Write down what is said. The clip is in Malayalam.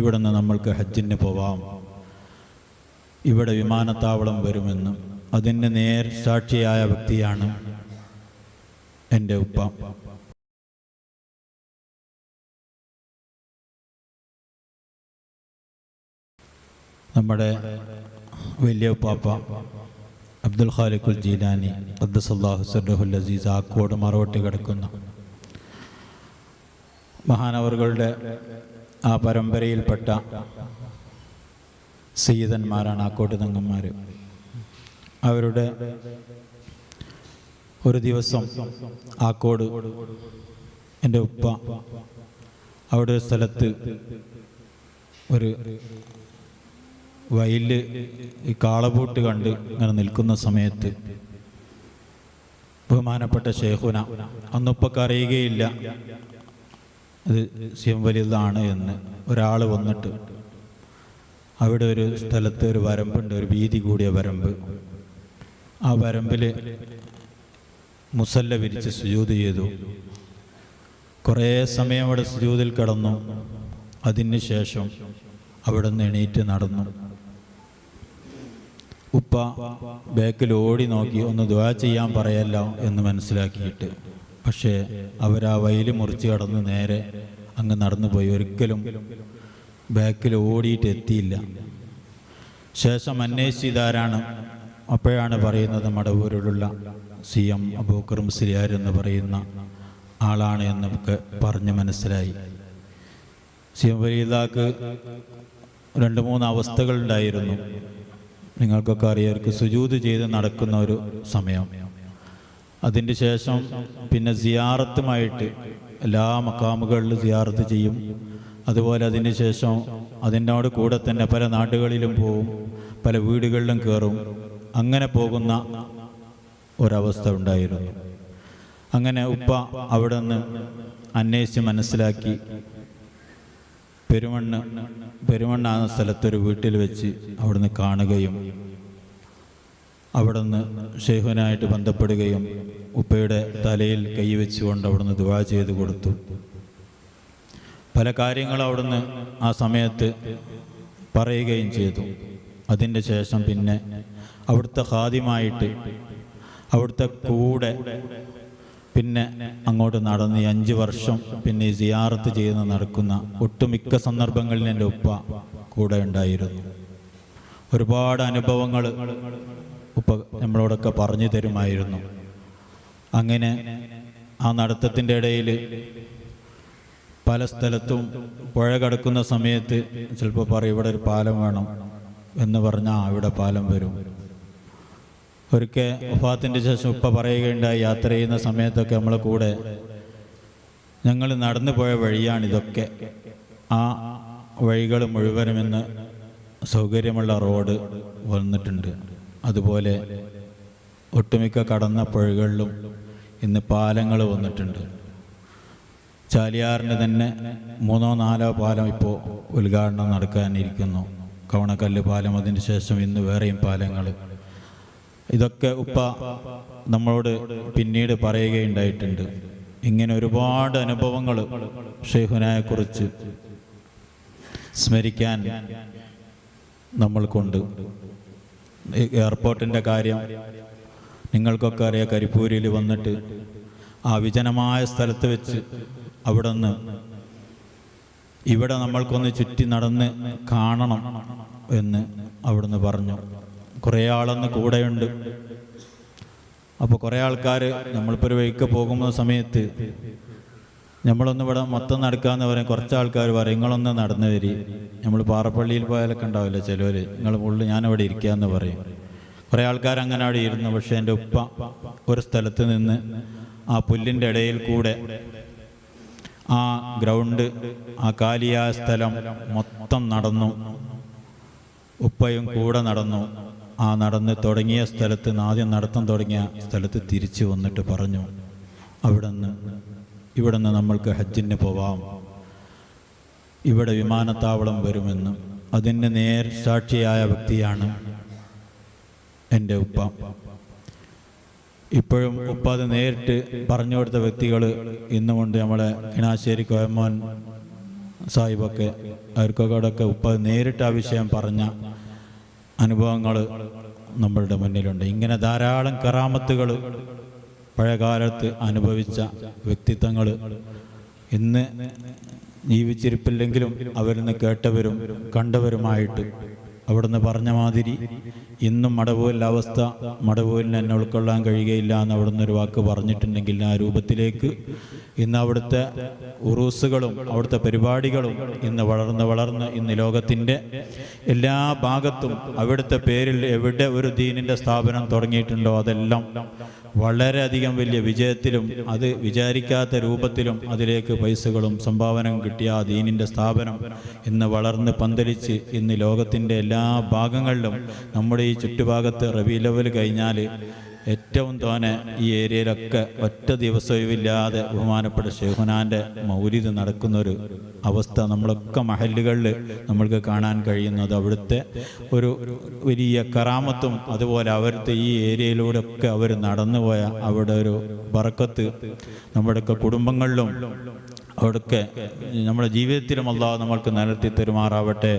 ഇവിടുന്ന് നമ്മൾക്ക് ഹജ്ജിന് പോവാം, ഇവിടെ വിമാനത്താവളം വരുമെന്നും അതിന് നേർ സാക്ഷിയായ വ്യക്തിയാണ് എൻ്റെ ഉപ്പ. നമ്മുടെ വലിയ ഉപ്പാപ്പ അബ്ദുൽ ഖാലിഖുൽ ജീലാനി ഖദ്ദസല്ലാഹു സിർറഹുൽ അസീസ് ആക്കോട് മറവട്ടി കിടക്കുന്ന മഹാനവറുകളുടെ ആ പരമ്പരയിൽപ്പെട്ട സയ്യിദന്മാരാണ് ആക്കോട്ട് തങ്ങന്മാർ. അവരുടെ ഒരു ദിവസം ആക്കോട് എൻ്റെ ഉപ്പ അവിടെ ഒരു സ്ഥലത്ത് ഒരു വയലിൽ ഈ കാളപൂട്ട് കണ്ട് ഇങ്ങനെ നിൽക്കുന്ന സമയത്ത് ബഹുമാനപ്പെട്ട ശൈഖുന, അന്നുപ്പക്ക് അറിയുകയില്ല അത് സിയം വലിയതാണ് എന്ന്, ഒരാൾ വന്നിട്ട് അവിടെ ഒരു സ്ഥലത്ത് ഒരു വരമ്പുണ്ട്, ഒരു വീതി കൂടിയ വരമ്പ്. ആ വരമ്പിൽ മുസല്ല വിരിച്ച് സുജൂദ് ചെയ്തു. കുറേ സമയം അവിടെ സുജൂദിൽ കിടന്നു. അതിന് ശേഷം അവിടെ നിന്ന് എണീറ്റ് നടന്നു. ഉപ്പ ബാക്കിൽ ഓടി നോക്കി, ഒന്ന് ദുആ ചെയ്യാൻ പറയല്ലോ എന്ന് മനസ്സിലാക്കിയിട്ട്. പക്ഷേ അവരാ വയൽ മുറിച്ച് കടന്ന് നേരെ അങ്ങ് നടന്നു പോയി. ഒരിക്കലും ബാക്കിൽ ഓടിയിട്ട് എത്തിയില്ല. ശേഷം അന്വേഷിച്ചതാരാണ്, അപ്പോഴാണ് പറയുന്നത് മടവൂരിലുള്ള CM അബൂബക്കർ മുസ്ലിയാർ എന്ന് പറയുന്ന ആളാണ് എന്നൊക്കെ പറഞ്ഞ് മനസ്സിലായി. CM ഫരീദാക്ക് 2-3 അവസ്ഥകളുണ്ടായിരുന്നു. നിങ്ങൾക്കൊക്കെ അറിയാർക്ക് സുജൂദ് ചെയ്ത് നടക്കുന്ന ഒരു സമയം. അതിൻ്റെ ശേഷം പിന്നെ സിയാറത്തുമായിട്ട് എല്ലാ മക്കാമുകളിലും സിയാറത്ത് ചെയ്യും. അതുപോലെ അതിന് ശേഷം അതിനോട് കൂടെ തന്നെ പല നാടുകളിലും പോവും, പല വീടുകളിലും കയറും. അങ്ങനെ പോകുന്ന ഒരവസ്ഥ ഉണ്ടായിരുന്നു. അങ്ങനെ ഉപ്പ അവിടെ നിന്ന് അന്വേഷിച്ച് മനസ്സിലാക്കി പെരുമണ്ണാകുന്ന സ്ഥലത്തൊരു വീട്ടിൽ വെച്ച് അവിടുന്ന് കാണുകയും അവിടുന്ന് ഷെയ്ഖുനായിട്ട് ബന്ധപ്പെടുകയും ഉപ്പയുടെ തലയിൽ കൈവച്ചുകൊണ്ട് അവിടുന്ന് ദുആ ചെയ്ത് കൊടുത്തു. പല കാര്യങ്ങളും അവിടുന്ന് ആ സമയത്ത് പറയുകയും ചെയ്തു. അതിൻ്റെ ശേഷം പിന്നെ അവിടുത്തെ ഖാദിമായിട്ട് അവിടുത്തെ കൂടെ പിന്നെ അങ്ങോട്ട് നടന്ന് 5 വർഷം പിന്നെ സിയാറത്ത് ചെയ്ത് നടക്കുന്ന ഒട്ടുമിക്ക സന്ദർഭങ്ങളിൽ എൻ്റെ ഉപ്പ കൂടെ ഉണ്ടായിരുന്നു. ഒരുപാട് അനുഭവങ്ങൾ ഉപ്പ നമ്മളോടൊക്കെ പറഞ്ഞു തരുമായിരുന്നു. അങ്ങനെ ആ നടത്തത്തിൻ്റെ ഇടയിൽ പല സ്ഥലത്തും പുഴ കടക്കുന്ന സമയത്ത് ചിലപ്പോൾ പറയും ഇവിടെ ഒരു പാലം വേണം എന്ന് പറഞ്ഞാൽ ഇവിടെ പാലം വരും. ഒരിക്കൽ വഫാത്തിൻ്റെ ശേഷം ഉപ്പ പറയുകയുണ്ടായി, യാത്ര ചെയ്യുന്ന സമയത്തൊക്കെ നമ്മളെ കൂടെ ഞങ്ങൾ നടന്നു പോയ വഴിയാണിതൊക്കെ, ആ വഴികൾ മുഴുവനും ഇന്ന് സൗകര്യമുള്ള റോഡ് വന്നിട്ടുണ്ട്. അതുപോലെ ഒട്ടുമിക്ക കടന്ന പുഴകളിലും ഇന്ന് പാലങ്ങൾ വന്നിട്ടുണ്ട്. ചാലിയാറിന് തന്നെ 3-4 പാലം ഇപ്പോൾ ഉദ്ഘാടനം നടക്കാനിരിക്കുന്നു. കവണക്കല്ല് പാലം, അതിന് ശേഷം ഇന്ന് വേറെയും പാലങ്ങൾ. ഇതൊക്കെ ഉപ്പ നമ്മളോട് പിന്നീട് പറയുകയുണ്ടായിട്ടുണ്ട്. ഇങ്ങനെ ഒരുപാട് അനുഭവങ്ങൾ ഷെയ്ഖുനായെക്കുറിച്ച് സ്മരിക്കാൻ നമ്മൾക്കുണ്ട്. എയർപോർട്ടിൻ്റെ കാര്യം നിങ്ങൾക്കൊക്കെ അറിയാം. കരിപ്പൂരിൽ വന്നിട്ട് ആ വിജനമായ സ്ഥലത്ത് വെച്ച് അവിടെ നിന്ന് ഇവിടെ നമ്മൾക്കൊന്ന് ചുറ്റി നടന്ന് കാണണം എന്ന് അവിടുന്ന് പറഞ്ഞു. കുറേ ആളൊന്ന് കൂടെയുണ്ട്. അപ്പോൾ കുറേ ആൾക്കാർ നമ്മളിപ്പോൾ ഒരു വഴിക്ക് പോകുന്ന സമയത്ത് നമ്മളൊന്ന് ഇവിടെ മൊത്തം നടക്കാമെന്ന് പറയും. കുറച്ച് ആൾക്കാർ പറയും നിങ്ങളൊന്ന് നടന്നു വരി, നമ്മൾ പാറപ്പള്ളിയിൽ പോയാലൊക്കെ ഉണ്ടാവില്ല ചിലവർ, നിങ്ങൾ ഉള്ളിൽ ഞാനവിടെ ഇരിക്കാമെന്ന് പറയും. കുറേ ആൾക്കാർ അങ്ങനെ അവിടെ ഇരുന്നു. പക്ഷേ എൻ്റെ ഉപ്പ ഒരു സ്ഥലത്ത് നിന്ന് ആ പുല്ലിൻ്റെ ഇടയിൽ കൂടെ ആ ഗ്രൗണ്ട്, ആ കാലിയായ സ്ഥലം മൊത്തം നടന്നു. ഉപ്പയും കൂടെ നടന്നു. ആ നടന്ന് തുടങ്ങിയ സ്ഥലത്ത്, ആദ്യം നടത്തം തുടങ്ങിയ സ്ഥലത്ത് തിരിച്ചു വന്നിട്ട് പറഞ്ഞു, ഇവിടുന്ന് നമ്മൾക്ക് ഹജ്ജിന് പോവാം, ഇവിടെ വിമാനത്താവളം വരുമെന്നും അതിന് നേർ സാക്ഷിയായ വ്യക്തിയാണ് എൻ്റെ ഉപ്പ. ഇപ്പോഴും ഉപ്പ അത് നേരിട്ട് പറഞ്ഞു കൊടുത്ത വ്യക്തികൾ ഇന്നുമുണ്ട്. നമ്മളെ കിണാശ്ശേരി കോയമ്മോൻ സാഹിബൊക്കെ അവർക്കൊക്കെ ഉപ്പ നേരിട്ട് ആ വിഷയം പറഞ്ഞ അനുഭവങ്ങൾ നമ്മളുടെ മുന്നിലുണ്ട്. ഇങ്ങനെ ധാരാളം കറാമത്തുകൾ പഴയകാലത്ത് അനുഭവിച്ച വ്യക്തിത്വങ്ങൾ ഇന്ന് ജീവിച്ചിരിപ്പില്ലെങ്കിലും അവരിൽ നിന്ന് കേട്ടവരും കണ്ടവരുമായിട്ട് അവിടുന്ന് പറഞ്ഞ മാതിരി ഇന്നും മടവൂരിൻ്റെ അവസ്ഥ, മടവൂരിന് എന്നെ ഉൾക്കൊള്ളാൻ കഴിയുകയില്ല എന്ന് അവിടുന്ന് ഒരു വാക്ക് പറഞ്ഞിട്ടുണ്ടെങ്കിൽ ആ രൂപത്തിലേക്ക് ഇന്ന് അവിടുത്തെ ഉറൂസുകളും അവിടുത്തെ പരിപാടികളും ഇന്ന് വളർന്ന് ഇന്ന് ലോകത്തിൻ്റെ എല്ലാ ഭാഗത്തും അവിടുത്തെ പേരിൽ എവിടെ ഒരു ദീനിൻ്റെ സ്ഥാപനം തുടങ്ങിയിട്ടുണ്ടോ അതെല്ലാം വളരെയധികം വലിയ വിജയത്തിലും അത് വിചാരിക്കാത്ത രൂപത്തിലും അതിലേക്ക് പൈസകളും സംഭാവനയും കിട്ടിയ ആ ദീനിൻ്റെ സ്ഥാപനം ഇന്ന് വളർന്ന് പന്തലിച്ച് ഇന്ന് ലോകത്തിൻ്റെ എല്ലാ ഭാഗങ്ങളിലും നമ്മുടെ ഈ ചുറ്റുഭാഗത്ത് റബീഉൽ അവ്വൽ കഴിഞ്ഞാൽ ഏറ്റവും തോനെ ഈ ഏരിയയിലൊക്കെ ഒറ്റ ദിവസം ഒഴിവില്ലാതെ ബഹുമാനപ്പെട്ട ശൈഖുനാൻ്റെ മൗലിദ് നടക്കുന്നൊരു അവസ്ഥ നമ്മളൊക്കെ മഹല്ലുകളിൽ നമ്മൾക്ക് കാണാൻ കഴിയുന്നത് അവിടുത്തെ ഒരു വലിയ കറാമത്തും അതുപോലെ അവിടുത്തെ ഈ ഏരിയയിലൂടെ ഒക്കെ അവർ നടന്നുപോയ അവിടെ ഒരു ബറക്കത്ത് നമ്മുടെയൊക്കെ കുടുംബങ്ങളിലും അവിടെയൊക്കെ നമ്മുടെ ജീവിതത്തിലും അല്ലാഹു നമ്മൾക്ക് നിലനിർത്തി തരുമാറാവട്ടെ.